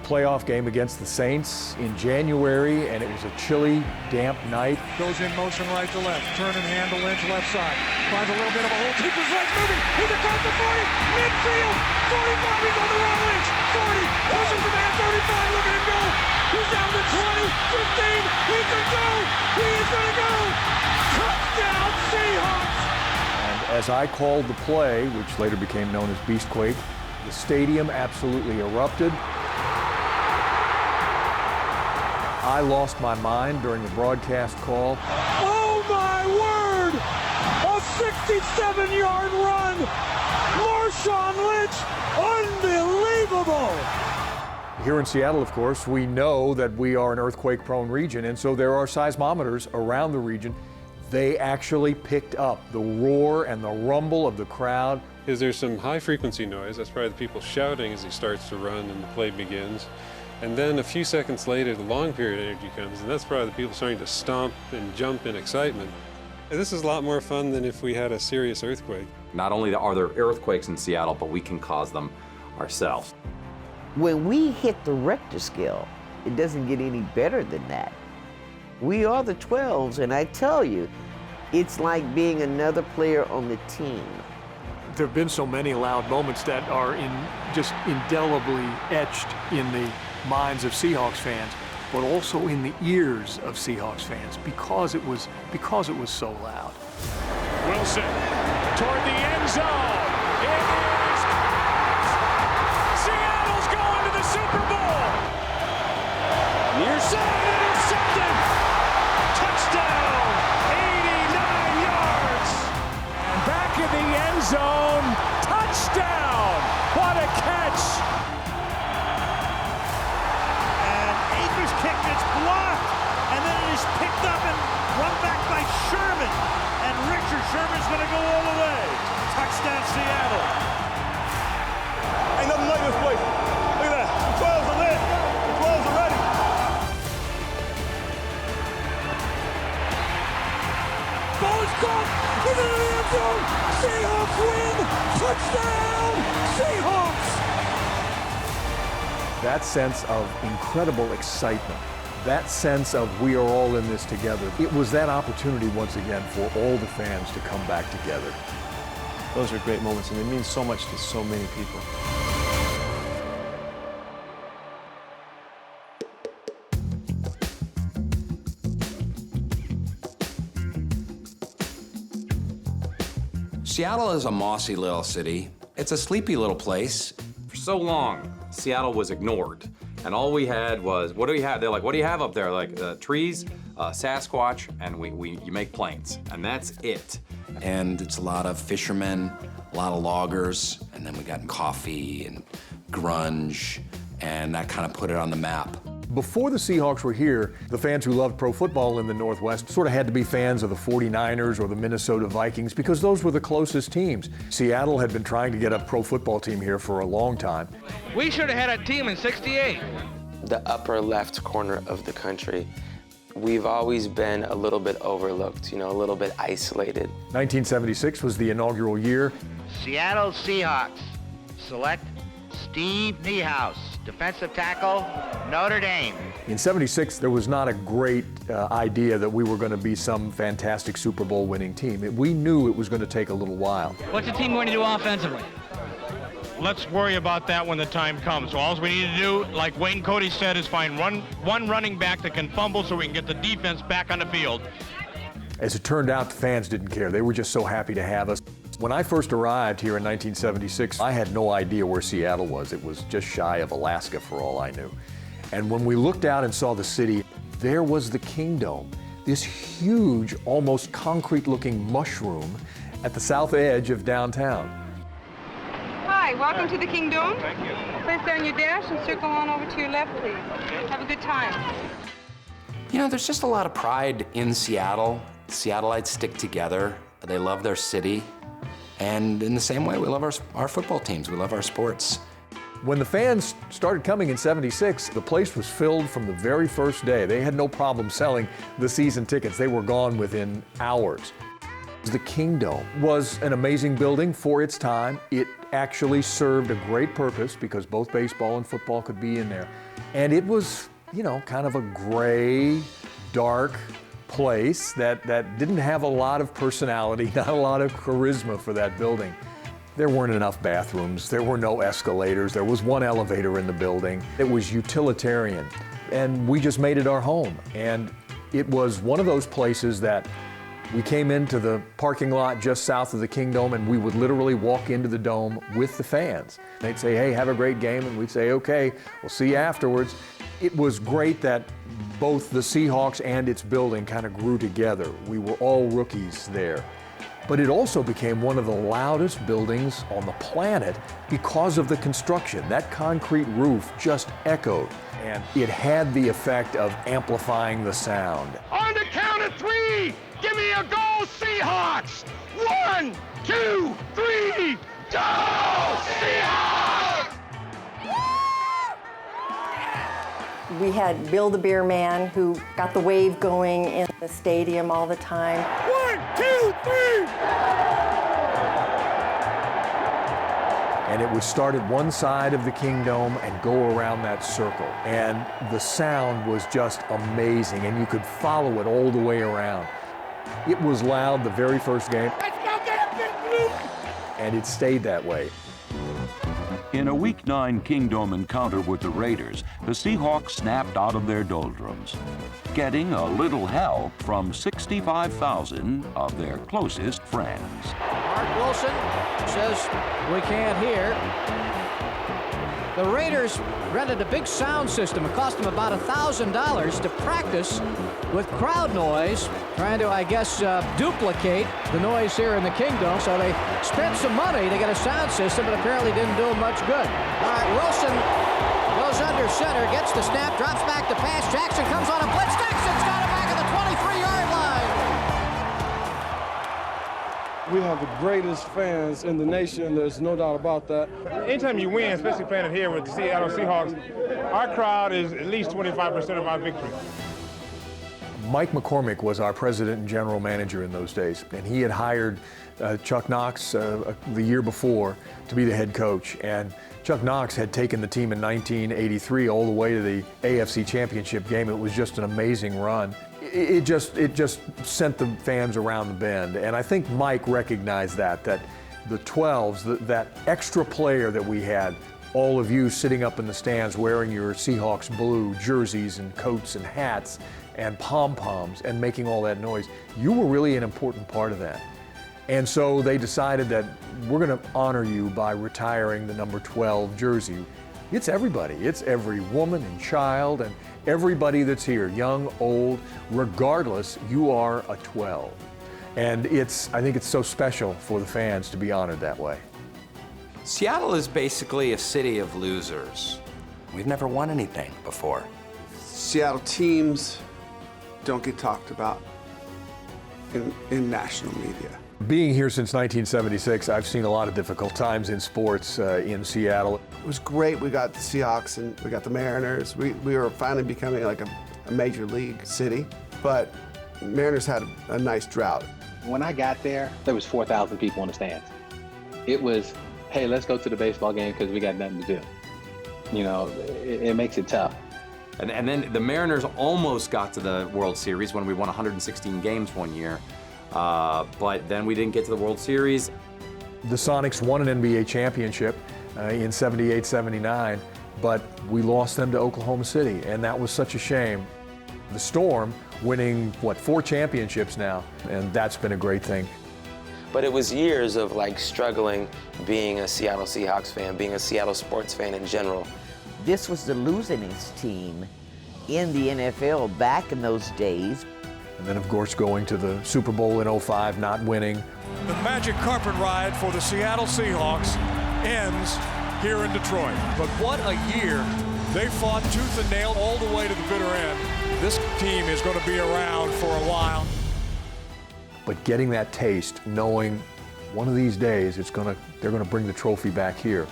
playoff game against the Saints in January, and it was a chilly, damp night. Goes in motion right to left. Turn and handle Lynch left side. Finds a little bit of a hole. Keeps his legs moving. He's across the 40. Midfield. 45. He's on the run. Lynch. 40. Pushes the man. 35. Look at him go. He's down to 20. 15. He can go. He is going to go. Touchdown Seahawks. And as I called the play, which later became known as Beastquake, the stadium absolutely erupted. I lost my mind during the broadcast call. Oh my word! A 67-yard run! Marshawn Lynch, unbelievable! Here in Seattle, of course, we know that we are an earthquake-prone region, and so there are seismometers around the region. They actually picked up the roar and the rumble of the crowd. Is there some high-frequency noise? That's probably the people shouting as he starts to run and the play begins. And then a few seconds later, the long period energy comes, and that's probably the people starting to stomp and jump in excitement. And this is a lot more fun than if we had a serious earthquake. Not only are there earthquakes in Seattle, but we can cause them ourselves. When we hit the Richter scale, it doesn't get any better than that. We are the 12s, and I tell you, it's like being another player on the team. There have been so many loud moments that are just indelibly etched in the minds of Seahawks fans, but also in the ears of Seahawks fans because it was so loud. Wilson toward the end zone. It is Seattle's going to the Super Bowl. Near side intercepted. Touchdown. 89 yards. And back in the end zone. Touchdown. What a catch. And Akers kicked, it's blocked. And then it is picked up and run back by Sherman. And Richard Sherman's going to go all the way. Touchdown, Seattle. Ain't nothing like this place. Look at that. The 12s are lit. The 12s are ready. Ball is caught. He's in the end zone. Seahawks win. Touchdown, Seahawks. That sense of incredible excitement, that sense of we are all in this together, it was that opportunity once again for all the fans to come back together. Those are great moments, and they mean so much to so many people. Seattle is a mossy little city. It's a sleepy little place. For so long, Seattle was ignored. And all we had was, what do we have? They're like, what do you have up there? Like trees, Sasquatch, and you make planes. And that's it. And it's a lot of fishermen, a lot of loggers, and then we got coffee and grunge, and that kind of put it on the map. Before the Seahawks were here, the fans who loved pro football in the Northwest sort of had to be fans of the 49ers or the Minnesota Vikings because those were the closest teams. Seattle had been trying to get a pro football team here for a long time. We should have had a team in '68. The upper left corner of the country, we've always been a little bit overlooked, a little bit isolated. 1976 was the inaugural year. Seattle Seahawks select Steve Niehaus, defensive tackle, Notre Dame. In '76, there was not a great idea that we were going to be some fantastic Super Bowl winning team. We knew it was going to take a little while. What's the team going to do offensively? Let's worry about that when the time comes. So all we need to do, like Wayne Cody said, is find one running back that can fumble so we can get the defense back on the field. As it turned out, the fans didn't care. They were just so happy to have us. When I first arrived here in 1976, I had no idea where Seattle was. It was just shy of Alaska for all I knew. And when we looked out and saw the city, there was the Kingdome, this huge, almost concrete-looking mushroom at the south edge of downtown. Hi, welcome to the Kingdome. Thank you. Place there on your dash and circle on over to your left, please. Have a good time. There's just a lot of pride in Seattle. Seattleites stick together. They love their city. And in the same way, we love our football teams. We love our sports. When the fans started coming in '76, the place was filled from the very first day. They had no problem selling the season tickets. They were gone within hours. The Kingdome was an amazing building for its time. It actually served a great purpose because both baseball and football could be in there. And it was, you know, kind of a gray, dark place that didn't have a lot of personality, not a lot of charisma for that building. There weren't enough bathrooms, there were no escalators, there was one elevator in the building. It was utilitarian, and we just made it our home. And it was one of those places that we came into the parking lot just south of the Kingdome, and we would literally walk into the dome with the fans. They'd say, hey, have a great game, and we'd say, okay, we'll see you afterwards. It was great that both the Seahawks and its building kind of grew together. We were all rookies there. But it also became one of the loudest buildings on the planet because of the construction. That concrete roof just echoed, and it had the effect of amplifying the sound. On the count of three, give me a goal, Seahawks! 1, 2, 3, go, Seahawks! We had Bill the Beer Man, who got the wave going in the stadium all the time. 1, 2, 3! And it would start at one side of the Kingdome and go around that circle. And the sound was just amazing, and you could follow it all the way around. It was loud the very first game. Let's go get a big blue! And it stayed that way. In a Week 9 Kingdome encounter with the Raiders, the Seahawks snapped out of their doldrums, getting a little help from 65,000 of their closest friends. Mark Wilson says we can't hear. The Raiders rented a big sound system. It cost them about $1,000 to practice with crowd noise, trying to, I guess, duplicate the noise here in the Kingdome. So they spent some money to get a sound system, but apparently didn't do them much good. All right, Wilson goes under center, gets the snap, drops back to pass. Jackson comes on a blitz. Jackson's got it back at the 23-yard line. We have the greatest fans in the nation. There's no doubt about that. Anytime you win, especially playing here with the Seattle Seahawks, our crowd is at least 25% of our victory. Mike McCormick was our president and general manager in those days, and he had hired Chuck Knox the year before to be the head coach. And Chuck Knox had taken the team in 1983 all the way to the AFC Championship game. It was just an amazing run. It just sent the fans around the bend. And I think Mike recognized that the 12s, that extra player that we had, all of you sitting up in the stands wearing your Seahawks blue jerseys and coats and hats and pom-poms and making all that noise, you were really an important part of that. And so they decided that we're going to honor you by retiring the number 12 jersey. It's everybody. It's every woman and child and everybody that's here, young, old, regardless, you are a 12. And I think it's so special for the fans to be honored that way. Seattle is basically a city of losers. We've never won anything before. Seattle teams don't get talked about in national media. Being here since 1976, I've seen a lot of difficult times in sports in Seattle. It was great. We got the Seahawks and we got the Mariners. We were finally becoming like a major league city, but Mariners had a nice drought. When I got there was 4,000 people in the stands. It was, hey, let's go to the baseball game because we got nothing to do. You know, it makes it tough. And then the Mariners almost got to the World Series when we won 116 games one year. But then we didn't get to the World Series. The Sonics won an NBA championship in 78, 79, but we lost them to Oklahoma City, and that was such a shame. The Storm winning, 4 championships now, and that's been a great thing. But it was years of struggling being a Seattle Seahawks fan, being a Seattle sports fan in general. This was the losingest team in the NFL back in those days. And then, of course, going to the Super Bowl in '05, not winning. The magic carpet ride for the Seattle Seahawks ends here in Detroit. But what a year. They fought tooth and nail all the way to the bitter end. This team is going to be around for a while. But getting that taste, knowing one of these days they're going to bring the trophy back here.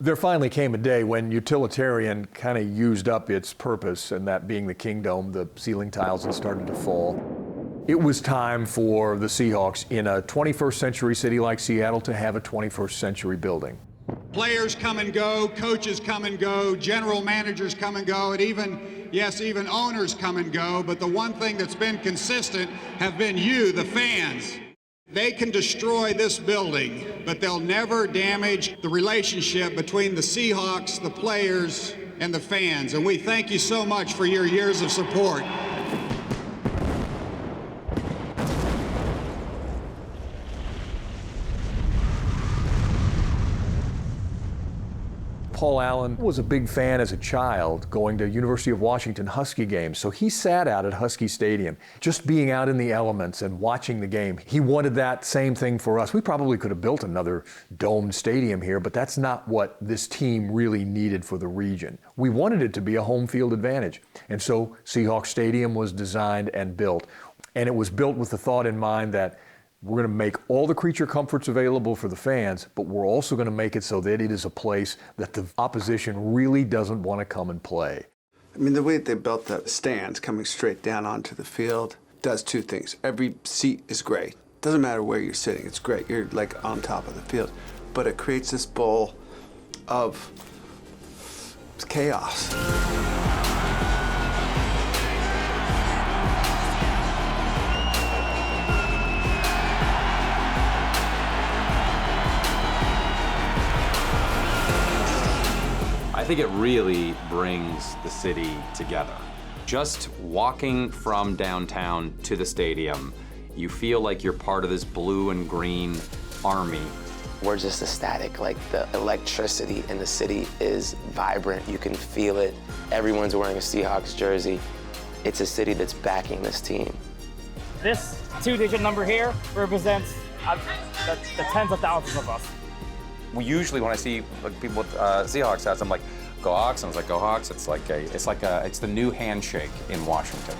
There finally came a day when utilitarian kind of used up its purpose, and that being the Kingdome, the ceiling tiles had started to fall. It was time for the Seahawks in a 21st century city like Seattle to have a 21st century building. Players come and go, coaches come and go, general managers come and go, and even owners come and go, but the one thing that's been consistent have been you, the fans. They can destroy this building, but they'll never damage the relationship between the Seahawks, the players, and the fans. And we thank you so much for your years of support. Paul Allen was a big fan as a child going to University of Washington Husky games, so he sat out at Husky Stadium, just being out in the elements and watching the game. He wanted that same thing for us. We probably could have built another domed stadium here, but that's not what this team really needed for the region. We wanted it to be a home field advantage, and so Seahawks Stadium was designed and built. And it was built with the thought in mind that we're going to make all the creature comforts available for the fans, but we're also going to make it so that it is a place that the opposition really doesn't want to come and play. I mean, the way they built the stands coming straight down onto the field does two things. Every seat is great. Doesn't matter where you're sitting, it's great. You're like on top of the field. But it creates this bowl of chaos. I think it really brings the city together. Just walking from downtown to the stadium, you feel like you're part of this blue and green army. We're just ecstatic. Like, the electricity in the city is vibrant. You can feel it. Everyone's wearing a Seahawks jersey. It's a city that's backing this team. This two-digit number here represents the tens of thousands of us. Usually when I see people with Seahawks hats, I'm like, go Hawks, and I was like, go Hawks. It's the new handshake in Washington.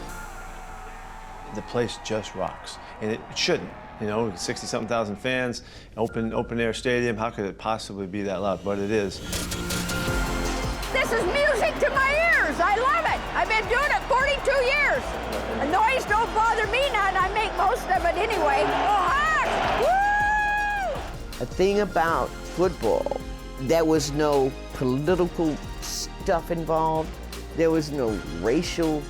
The place just rocks, and it shouldn't. You know, 60-something thousand fans, open air stadium. How could it possibly be that loud? But it is. This is music to my ears. I love it. I've been doing it 42 years. The noise don't bother me none. I make most of it anyway. Oh, Hawks! Woo! A thing about football, there was no political stuff involved. There was no racial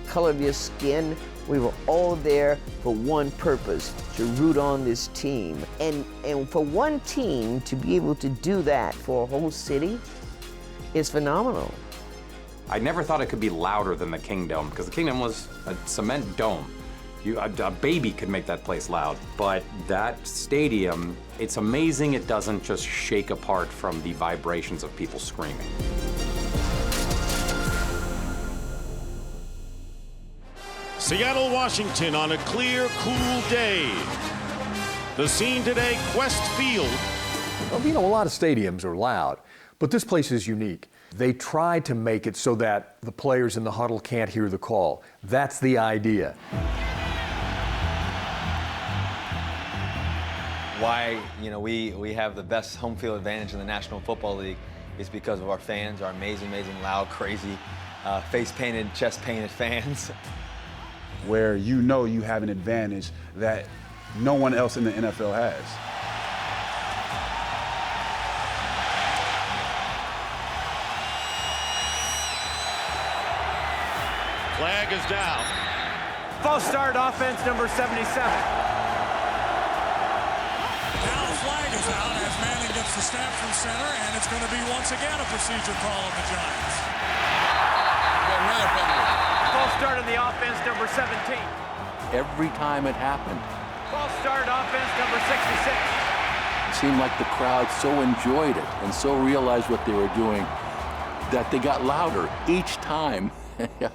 color of your skin. We were all there for one purpose, to root on this team. And for one team to be able to do that for a whole city is phenomenal. I never thought it could be louder than the Kingdome, because the Kingdome was a cement dome. A baby could make that place loud, but that stadium, it's amazing it doesn't just shake apart from the vibrations of people screaming. Seattle, Washington on a clear, cool day. The scene today, Quest Field. Well, you know, a lot of stadiums are loud, but this place is unique. They try to make it so that the players in the huddle can't hear the call. That's the idea. Why, you know, we have the best home field advantage in the National Football League is because of our fans, our amazing, loud, crazy, face-painted, chest-painted fans. Where you know you have an advantage that no one else in the NFL has. Flag is down. False start, offense number 77. Flag is out as Manning gets the snap from center, and it's going to be once again a procedure call on the Giants. False start on the offense, number 17. Every time it happened, False start, offense, number 66. it seemed like the crowd so enjoyed it and so realized what they were doing that they got louder each time.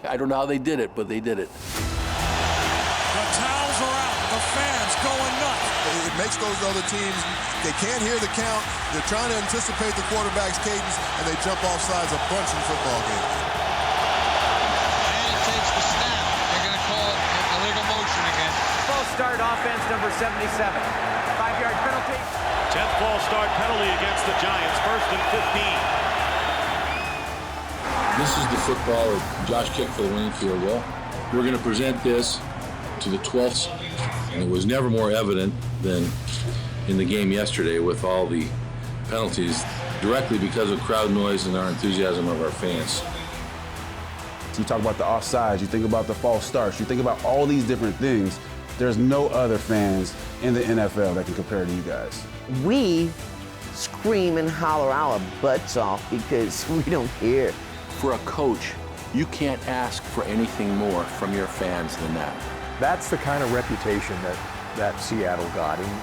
I don't know how they did it, but they did it. The towels are out. The fans going nuts. It makes those other teams, they can't hear the count. They're trying to anticipate the quarterback's cadence, and they jump off sides a bunch in football games. And it takes the snap. They're going to call it illegal motion again. False start, offense number 77. 5-yard penalty. 10th false start penalty against the Giants. 1st and 15. This is the football that Josh kicked for the winning field goal. We're going to present this to the 12th, and it was never more evident than in the game yesterday with all the penalties directly because of crowd noise and our enthusiasm of our fans. You talk about the offsides, you think about the false starts, you think about all these different things. There's no other fans in the NFL that can compare to you guys. We scream and holler our butts off because we don't care. For a coach, you can't ask for anything more from your fans than that. That's the kind of reputation that Seattle got. And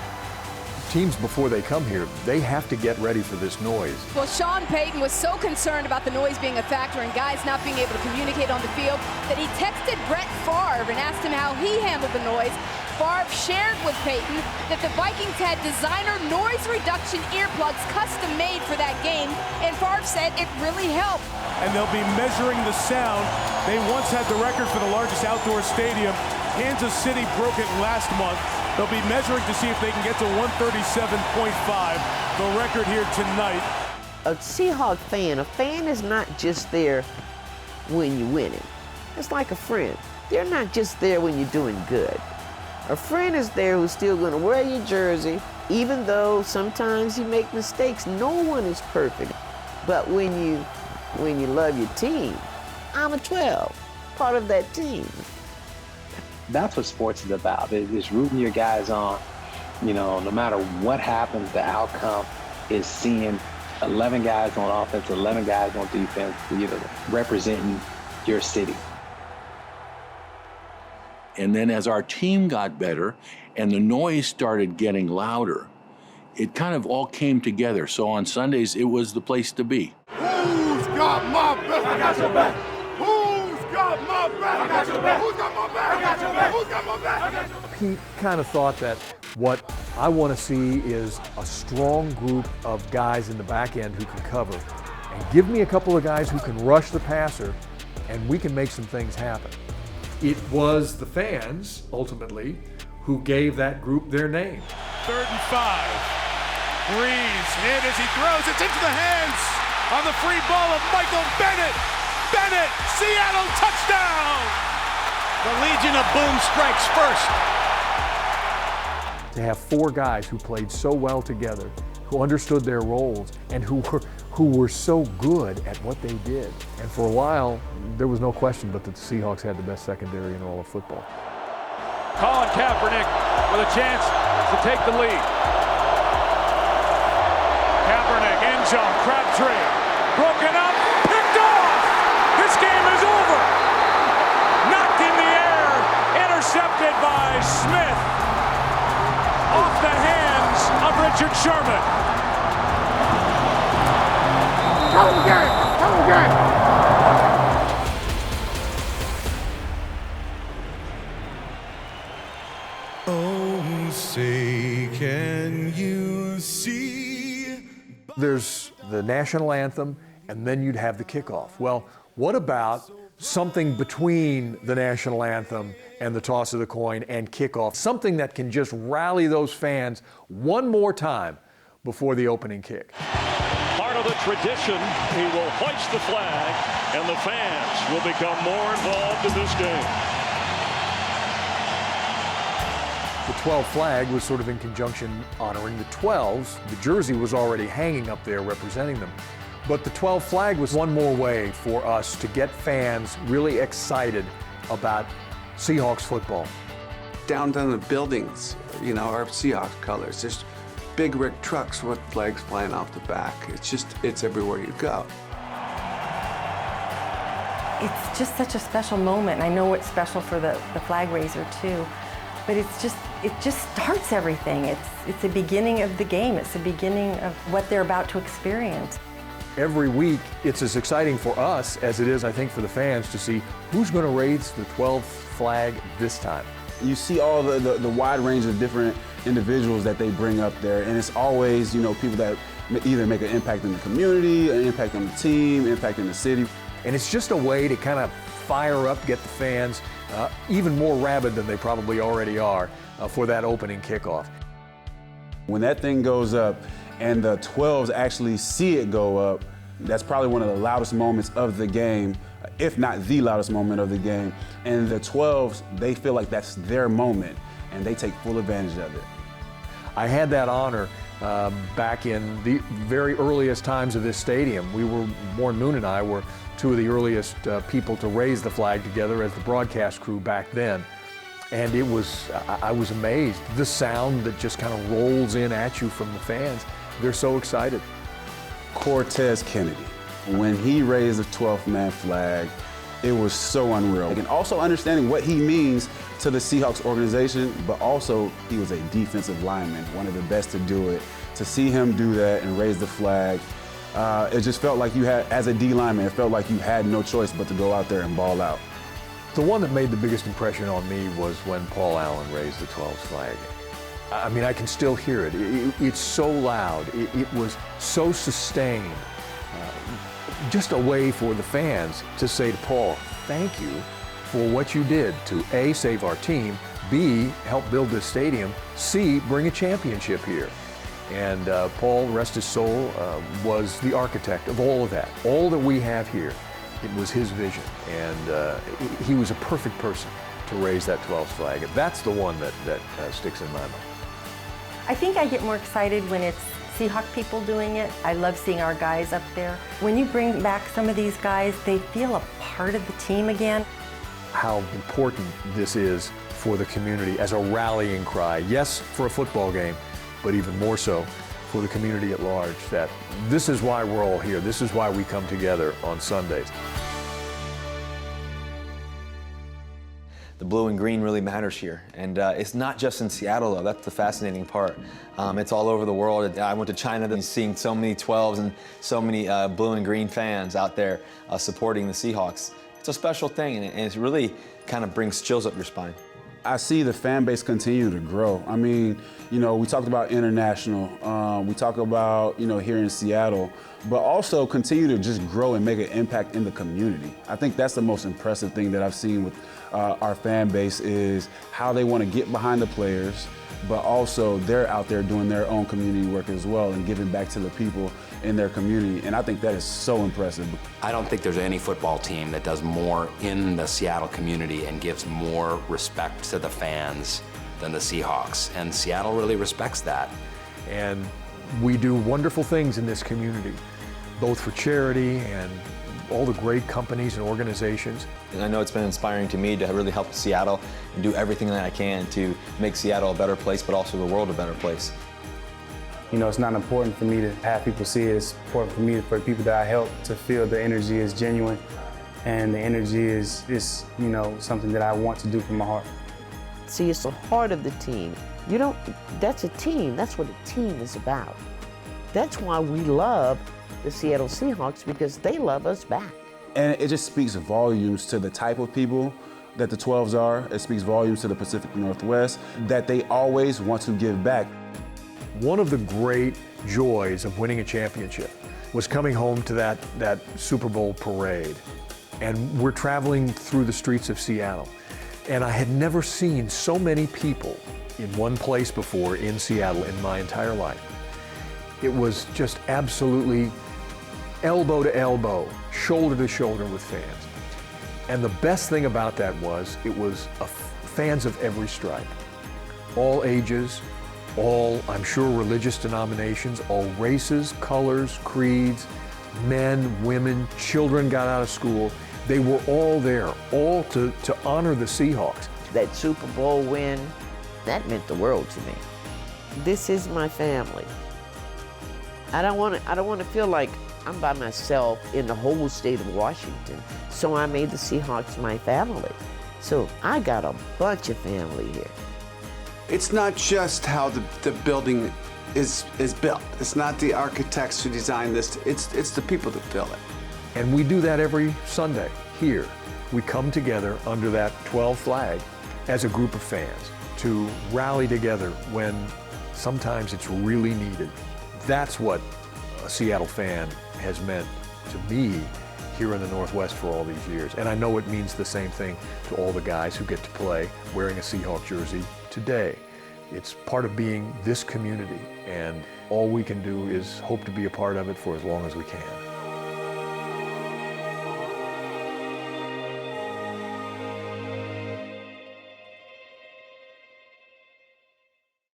teams, before they come here, they have to get ready for this noise. Well, Sean Payton was so concerned about the noise being a factor and guys not being able to communicate on the field that he texted Brett Favre and asked him how he handled the noise. Favre shared with Payton that the Vikings had designer noise reduction earplugs custom made for that game, and Favre said it really helped. And they'll be measuring the sound. They once had the record for the largest outdoor stadium. Kansas City broke it last month. They'll be measuring to see if they can get to 137.5, the record here tonight. A Seahawks fan, a fan is not just there when you're winning. It's like a friend. They're not just there when you're doing good. A friend is there who's still going to wear your jersey, even though sometimes you make mistakes. No one is perfect. But when you love your team, I'm a 12, part of that team. That's what sports is about, is rooting your guys on. You know, no matter what happens, the outcome is seeing 11 guys on offense, 11 guys on defense, you know, representing your city. And then as our team got better and the noise started getting louder, it kind of all came together. So on Sundays, it was the place to be. Who's got my back? I got your back. Who's got my back? I got your back. Who's got my back? I got your back. Who's got my back? I got your back. He kind of thought that what I want to see is a strong group of guys in the back end who can cover. And give me a couple of guys who can rush the passer, and we can make some things happen. It was the fans, ultimately, who gave that group their name. 3rd and 5. Breeze hit as he throws. It's into the hands on the free ball of Michael Bennett. Bennett, Seattle touchdown! The Legion of Boom strikes first. To have 4 guys who played so well together, who understood their roles, and who were so good at what they did. And for a while, there was no question but that the Seahawks had the best secondary in all of football. Colin Kaepernick with a chance to take the lead. Kaepernick, end zone, Crabtree, broken up, picked off! This game is over! Knocked in the air, intercepted by Smith. Off the hands of Richard Sherman. Come get it! Come get it! Oh, say can you see? There's the national anthem, and then you'd have the kickoff. Well, what about something between the national anthem and the toss of the coin and kickoff? Something that can just rally those fans one more time before the opening kick. Part of the tradition, he will hoist the flag, and the fans will become more involved in this game. The 12 flag was sort of in conjunction honoring the 12s. The jersey was already hanging up there representing them. But the 12 flag was one more way for us to get fans really excited about Seahawks football. Down the buildings, you know, our Seahawks colors. There's big rig trucks with flags flying off the back. It's everywhere you go. It's just such a special moment. I know it's special for the flag raiser too, but it just starts everything. It's the beginning of the game. It's the beginning of what they're about to experience. Every week, it's as exciting for us as it is, I think, for the fans to see who's going to raise the 12th flag this time. You see all the wide range of different individuals that they bring up there, and it's always, you know, people that either make an impact in the community, an impact on the team, impact in the city. And it's just a way to kind of fire up, get the fans even more rabid than they probably already are for that opening kickoff. When that thing goes up and the 12s actually see it go up, that's probably one of the loudest moments of the game, if not the loudest moment of the game. And the 12s, they feel like that's their moment, and they take full advantage of it. I had that honor back in the very earliest times of this stadium. Warren Moon and I were two of the earliest people to raise the flag together as the broadcast crew back then. And I was amazed. The sound that just kind of rolls in at you from the fans. They're so excited. Cortez Kennedy, when he raised the 12th man flag, it was so unreal. And also understanding what he means to the Seahawks organization, but also he was a defensive lineman, one of the best to do it. To see him do that and raise the flag, it just felt like you had, as a D lineman, it felt like you had no choice but to go out there and ball out. The one that made the biggest impression on me was when Paul Allen raised the 12th flag. I mean, I can still hear it. It's so loud. It was so sustained. Just a way for the fans to say to Paul, thank you for what you did to A, save our team, B, help build this stadium, C, bring a championship here. And Paul, rest his soul, was the architect of all of that. All that we have here, it was his vision. And he was a perfect person to raise that 12th flag. That's the one that sticks in my mind. I think I get more excited when it's Seahawk people doing it. I love seeing our guys up there. When you bring back some of these guys, they feel a part of the team again. How important this is for the community as a rallying cry. Yes, for a football game, but even more so for the community at large, that this is why we're all here. This is why we come together on Sundays. The blue and green really matters here. And it's not just in Seattle, though. That's the fascinating part. It's all over the world. I went to China and seeing so many 12s and so many blue and green fans out there supporting the Seahawks. It's a special thing, and it really kind of brings chills up your spine. I see the fan base continue to grow. I mean, you know, we talked about international. We talk about, you know, here in Seattle, but also continue to just grow and make an impact in the community. I think that's the most impressive thing that I've seen with our fan base is how they want to get behind the players, but also they're out there doing their own community work as well and giving back to the people in their community. And I think that is so impressive. I don't think there's any football team that does more in the Seattle community and gives more respect to the fans than the Seahawks. And Seattle really respects that. And we do wonderful things in this community, both for charity and all the great companies and organizations. And I know it's been inspiring to me to really help Seattle and do everything that I can to make Seattle a better place, but also the world a better place. You know, it's not important for me to have people see it. It's important for me, for the people that I help, to feel the energy is genuine and the energy is you know, something that I want to do from my heart. See, it's the heart of the team. That's a team. That's what a team is about. That's why we love the Seattle Seahawks, because they love us back. And it just speaks volumes to the type of people that the 12s are. It speaks volumes to the Pacific Northwest, that they always want to give back. One of the great joys of winning a championship was coming home to that Super Bowl parade. And we're traveling through the streets of Seattle. And I had never seen so many people in one place before in Seattle in my entire life. It was just absolutely elbow to elbow, shoulder to shoulder with fans. And the best thing about that was it was fans of every stripe, all ages, all, I'm sure, religious denominations, all races, colors, creeds, men, women, children got out of school. They were all there, all to honor the Seahawks. That Super Bowl win, that meant the world to me. This is my family. I don't want to feel like I'm by myself in the whole state of Washington. So I made the Seahawks my family. So I got a bunch of family here. It's not just how the building is built. It's not the architects who designed this. It's the people that build it. And we do that every Sunday here. We come together under that 12 flag as a group of fans to rally together when sometimes it's really needed. That's what a Seattle fan has meant to me here in the Northwest for all these years. And I know it means the same thing to all the guys who get to play wearing a Seahawk jersey today. It's part of being this community, and all we can do is hope to be a part of it for as long as we can.